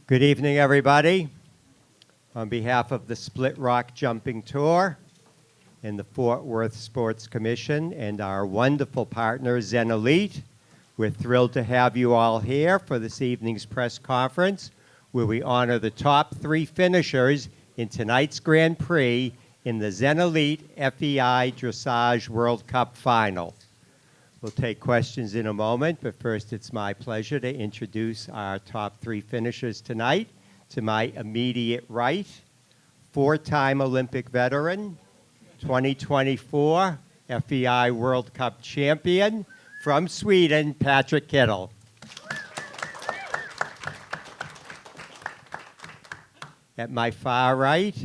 Good evening, everybody. On behalf of the Split Rock Jumping Tour and the Fort Worth Sports Commission and our wonderful partner, Zen Elite, we're thrilled to have you all here for this evening's press conference, where we honor the top 3 finishers in tonight's Grand Prix in the Zen Elite FEI Dressage World Cup Final. We'll take questions in a moment, but first it's my pleasure to introduce our top 3 finishers tonight. To my immediate right, 4-time Olympic veteran, 2024 FEI World Cup champion from Sweden, Patrik Kittel. At my far right,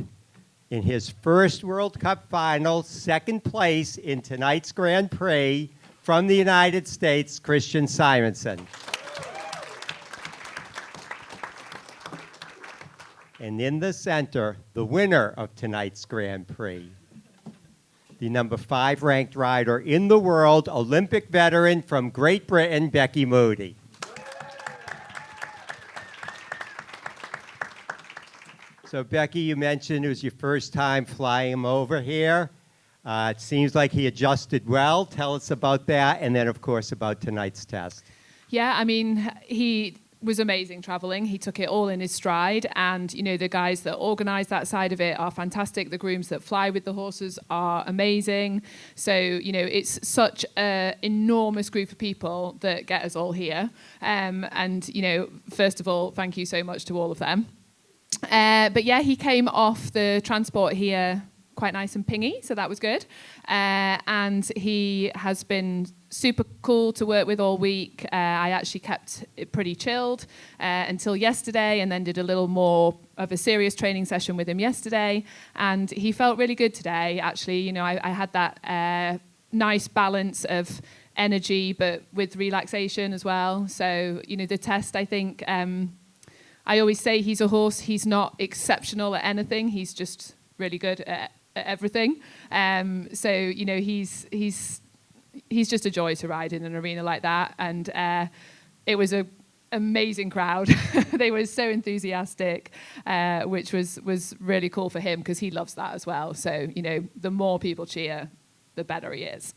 in his first World Cup final, 2nd place in tonight's Grand Prix, from the United States, Christian Simonson. And in the center, the winner of tonight's Grand Prix, the number 5 ranked rider in the world, Olympic veteran from Great Britain, Beccy Moody. So Beccy, you mentioned it was your first time flying him over here. It seems like he adjusted well. Tell us about that, and then, of course, about tonight's test. Yeah, I mean, he was amazing traveling. He took it all in his stride, and, you know, the guys that organize that side of it are fantastic. The grooms that fly with the horses are amazing. So, you know, it's such an enormous group of people that get us all here. And, you know, first of all, thank you so much to all of them. But yeah, he came off the transport here quite nice and pingy, so that was good. And he has been super cool to work with all week. I actually kept it pretty chilled until yesterday, and then did a little more of a serious training session with him yesterday. And he felt really good today, actually. You know, I had that nice balance of energy, but with relaxation as well. So, you know, the test, I think, I always say he's a horse. He's not exceptional at anything. He's just really good at everything. So, you know, he's just a joy to ride in an arena like that. And it was an amazing crowd. They were so enthusiastic, which was really cool for him, because he loves that as well. So, you know, the more people cheer, the better he is.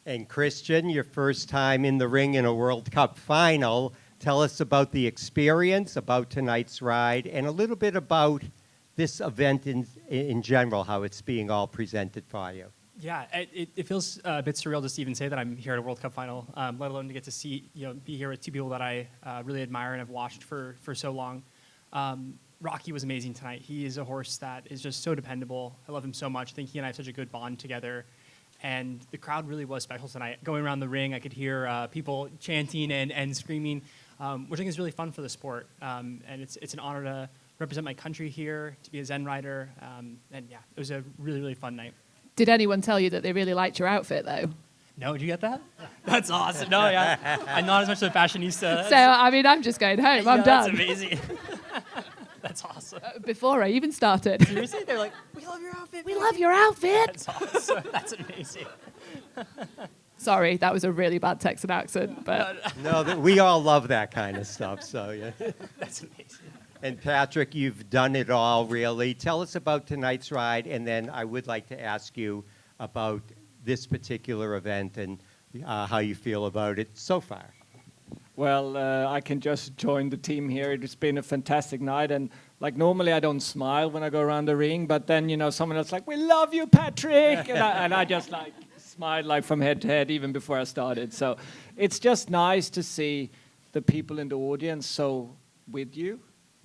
And Christian, your first time in the ring in a World Cup final. Tell us about the experience, about tonight's ride, and a little bit about this event in general, how it's being all presented for you. Yeah, it feels a bit surreal just to even say that I'm here at a World Cup final, let alone to get to see, you know, be here with 2 people that I really admire and have watched for so long. Rocky was amazing tonight. He is a horse that is just so dependable. I love him so much. I think he and I have such a good bond together. And the crowd really was special tonight. Going around the ring, I could hear people chanting and screaming, which I think is really fun for the sport. And it's an honor to represent my country here, to be a Zen rider. And yeah, it was a really, really fun night. Did anyone tell you that they really liked your outfit, though? No, did you get that? That's awesome. No, yeah. I'm not as much of a fashionista. So, I mean, I'm just going home. I'm done. That's amazing. That's awesome. Before I even started. Seriously? They're like, we love your outfit. We love your outfit. That's awesome. That's amazing. Sorry, that was a really bad Texan accent. But No, we all love that kind of stuff, so yeah. That's amazing. And Patrik, you've done it all, really. Tell us about tonight's ride, and then I would like to ask you about this particular event and how you feel about it so far. Well, I can just join the team here. It's been a fantastic night, and like normally I don't smile when I go around the ring, but then, you know, someone else like, we love you, Patrik, and I just like smiled like from head to head even before I started. So it's just nice to see the people in the audience so with you,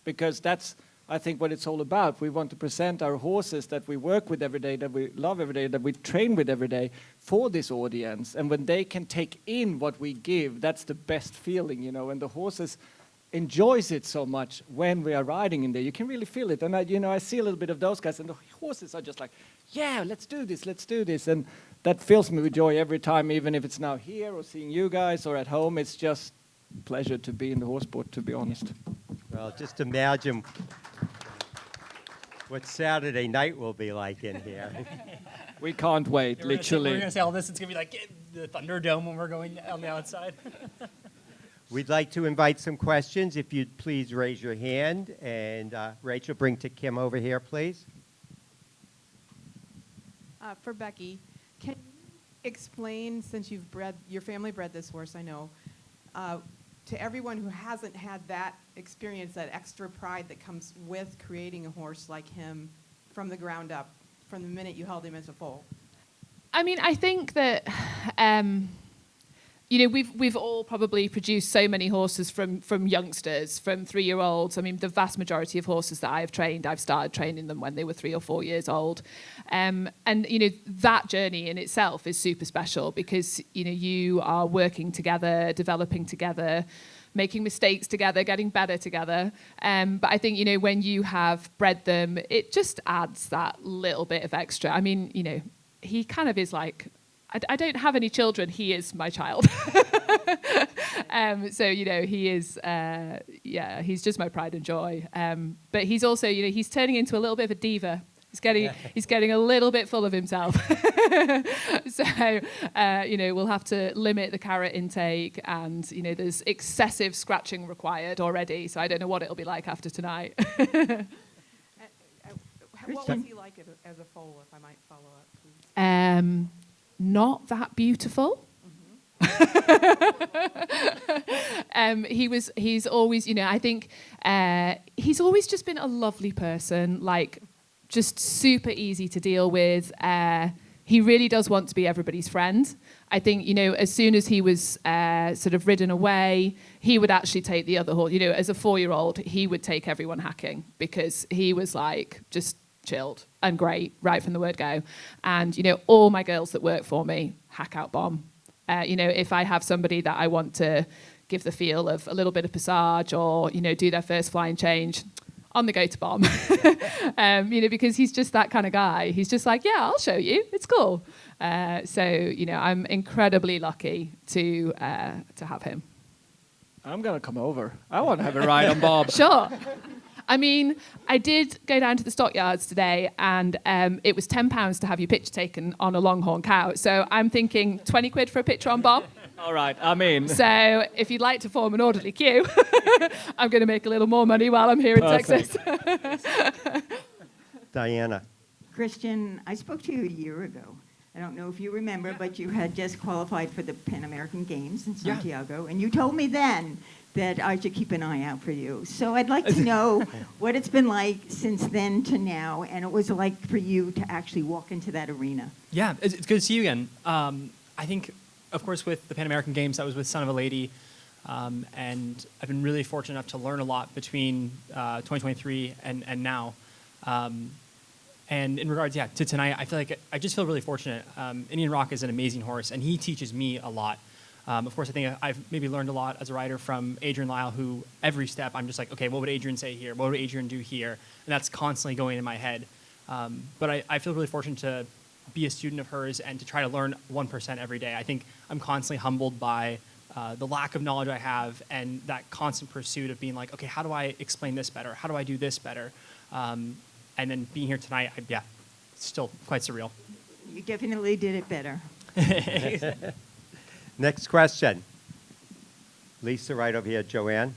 because that's, I think, what it's all about. We want to present our horses that we work with every day, that we love every day, that we train with every day for this audience. And when they can take in what we give, that's the best feeling, you know. And the horses, enjoys it so much when we are riding in there. You can really feel it. And I see a little bit of those guys, and the horses are just like, yeah, let's do this. And that fills me with joy every time, even if it's now here or seeing you guys or at home. It's just a pleasure to be in the horse sport, to be honest. Well, just imagine what Saturday night will be like in here. We can't wait, We're literally. going to say all this. It's going to be like the Thunderdome when we're going on the outside. We'd like to invite some questions. If you'd please raise your hand. And Rachel, bring to Kim over here, please. For Becky, can you explain, since your family bred this horse, I know, to everyone who hasn't had that experience, that extra pride that comes with creating a horse like him from the ground up, from the minute you held him as a foal? I mean, I think that, we've all probably produced so many horses from youngsters, from 3-year-olds. I mean, the vast majority of horses that I have trained, I've started training them when they were 3 or 4 years old. And, that journey in itself is super special because, you are working together, developing together, making mistakes together, getting better together. But I think, when you have bred them, it just adds that little bit of extra. I mean, he kind of is like, I don't have any children. He is my child. So, he is, he's just my pride and joy. But he's also, he's turning into a little bit of a diva. He's getting a little bit full of himself. So, we'll have to limit the carrot intake, and, there's excessive scratching required already. So I don't know what it'll be like after tonight. What was he like as a foal, if I might follow up, please? Not that beautiful. He's always, I think he's always just been a lovely person, like just super easy to deal with. He really does want to be everybody's friend. I think, as soon as he was sort of ridden away, he would actually take the other horse. As a 4-year-old, he would take everyone hacking because he was like just chilled and great right from the word go. And, all my girls that work for me, hack out bomb. If I have somebody that I want to give the feel of a little bit of passage or, do their first flying change, on the go to bomb. Because he's just that kind of guy. He's just like, yeah, I'll show you. It's cool. So, I'm incredibly lucky to have him. I'm going to come over. I want to have a ride on Bob. Sure. I mean, I did go down to the stockyards today, and it was £10 to have your picture taken on a longhorn cow. So I'm thinking 20 quid for a picture on Bob. All right, I'm in. So if you'd like to form an orderly queue, I'm going to make a little more money while I'm here in Texas. Diana. Christian, I spoke to you a year ago. I don't know if you remember, but you had just qualified for the Pan American Games in Santiago, and you told me then that I should keep an eye out for you. So I'd like to know what it's been like since then to now, and it was like for you to actually walk into that arena. Yeah, it's good to see you again. I think, of course, with the Pan American Games, that was with Son of a Lady, and I've been really fortunate enough to learn a lot between 2023 and now. And in regards, to tonight, I feel like I just feel really fortunate. Indian Rock is an amazing horse, and he teaches me a lot. Of course, I think I've maybe learned a lot as a rider from Adrian Lyle, who every step I'm just like, okay, what would Adrian say here? What would Adrian do here? And that's constantly going in my head. But I feel really fortunate to be a student of hers and to try to learn 1% every day. I think I'm constantly humbled by the lack of knowledge I have and that constant pursuit of being like, okay, how do I explain this better? How do I do this better? And then being here tonight, it's still quite surreal. You definitely did it better. Next question. Lisa, right over here. Joanne.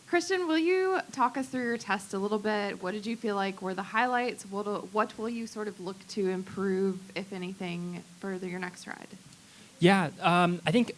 Christian, will you talk us through your test a little bit? What did you feel like were the highlights? What will you sort of look to improve, if anything, for your next ride? Yeah, I think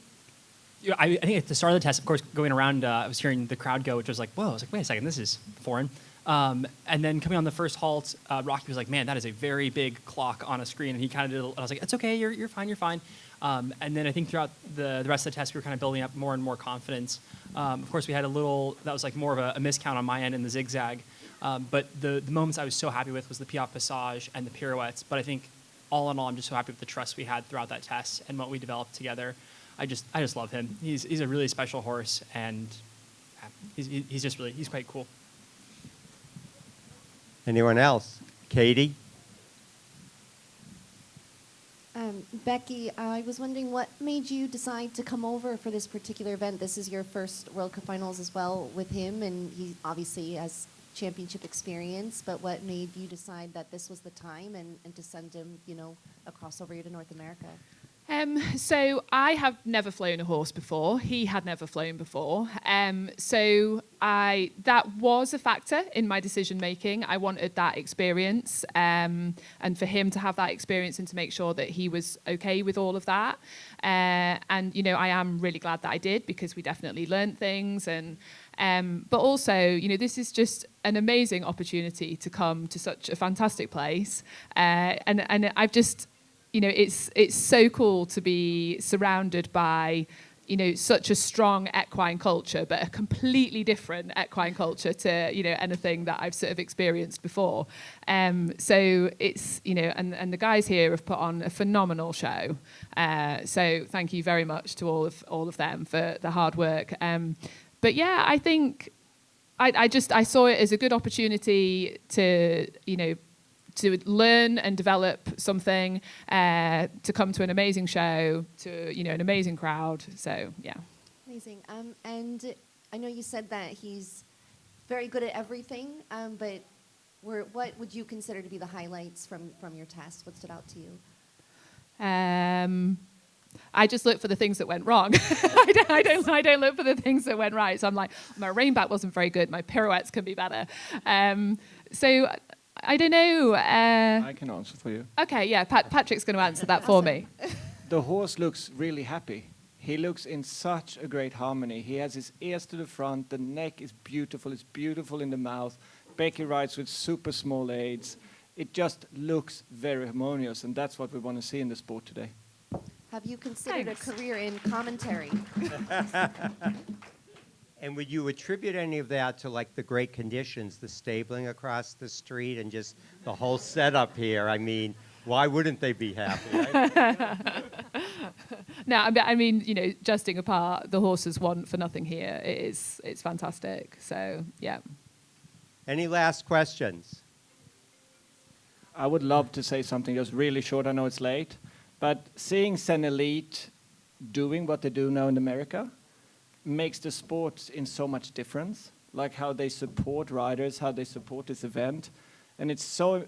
at the start of the test, of course, going around, I was hearing the crowd go, which was like, whoa, I was like, wait a second, this is foreign. And then coming on the first halt, Rocky was like, man, that is a very big clock on a screen. And he kind of did, I was like, it's okay, you're fine, you're fine. And then I think throughout the rest of the test, we were kind of building up more and more confidence. Of course, we had a little, that was like more of a miscount on my end in the zigzag. But the moments I was so happy with was the piaffe passage and the pirouettes. But I think all in all, I'm just so happy with the trust we had throughout that test and what we developed together. I just love him. He's a really special horse, and he's quite cool. Anyone else? Katie? Becky, I was wondering what made you decide to come over for this particular event? This is your first World Cup finals as well with him, and he obviously has championship experience, but what made you decide that this was the time and to send him, across over here to North America? So I have never flown a horse before. He had never flown before. So that was a factor in my decision making. I wanted that experience, and for him to have that experience and to make sure that he was okay with all of that. And I am really glad that I did, because we definitely learned things. And but also, this is just an amazing opportunity to come to such a fantastic place. And I've just, it's so cool to be surrounded by, such a strong equine culture, but a completely different equine culture to, anything that I've sort of experienced before. So it's, and the guys here have put on a phenomenal show. So thank you very much to all of them for the hard work. But yeah, I think I saw it as a good opportunity to, to learn and develop something, to come to an amazing show, to an amazing crowd. So yeah. Amazing. And I know you said that he's very good at everything, but what would you consider to be the highlights from your test? What stood out to you? I just look for the things that went wrong. I don't look for the things that went right. So I'm like, my rein-back wasn't very good. My pirouettes can be better. So I don't know. I can answer for you. Okay, yeah, Patrick's going to answer that for me. The horse looks really happy. He looks in such a great harmony. He has his ears to the front. The neck is beautiful. It's beautiful in the mouth. Becky rides with super small aids. It just looks very harmonious, and that's what we want to see in the sport today. Have you considered Thanks. a career in commentary? And would you attribute any of that to the great conditions, the stabling across the street and just the whole setup here? I mean, why wouldn't they be happy? Right? No, I mean, jesting apart, the horses want for nothing here. It's fantastic. So yeah. Any last questions? I would love to say something just really short. I know it's late. But seeing Sen Elite doing what they do now in America makes the sport in so much difference, like how they support riders, how they support this event. And it's so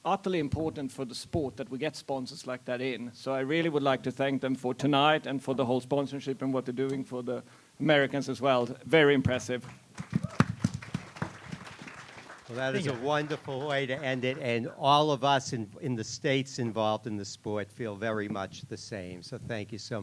utterly important for the sport that we get sponsors like that in. So I really would like to thank them for tonight and for the whole sponsorship and what they're doing for the Americans as well. Very impressive. Well, that is a wonderful way to end it, and all of us in the states involved in the sport feel very much the same. So thank you so much.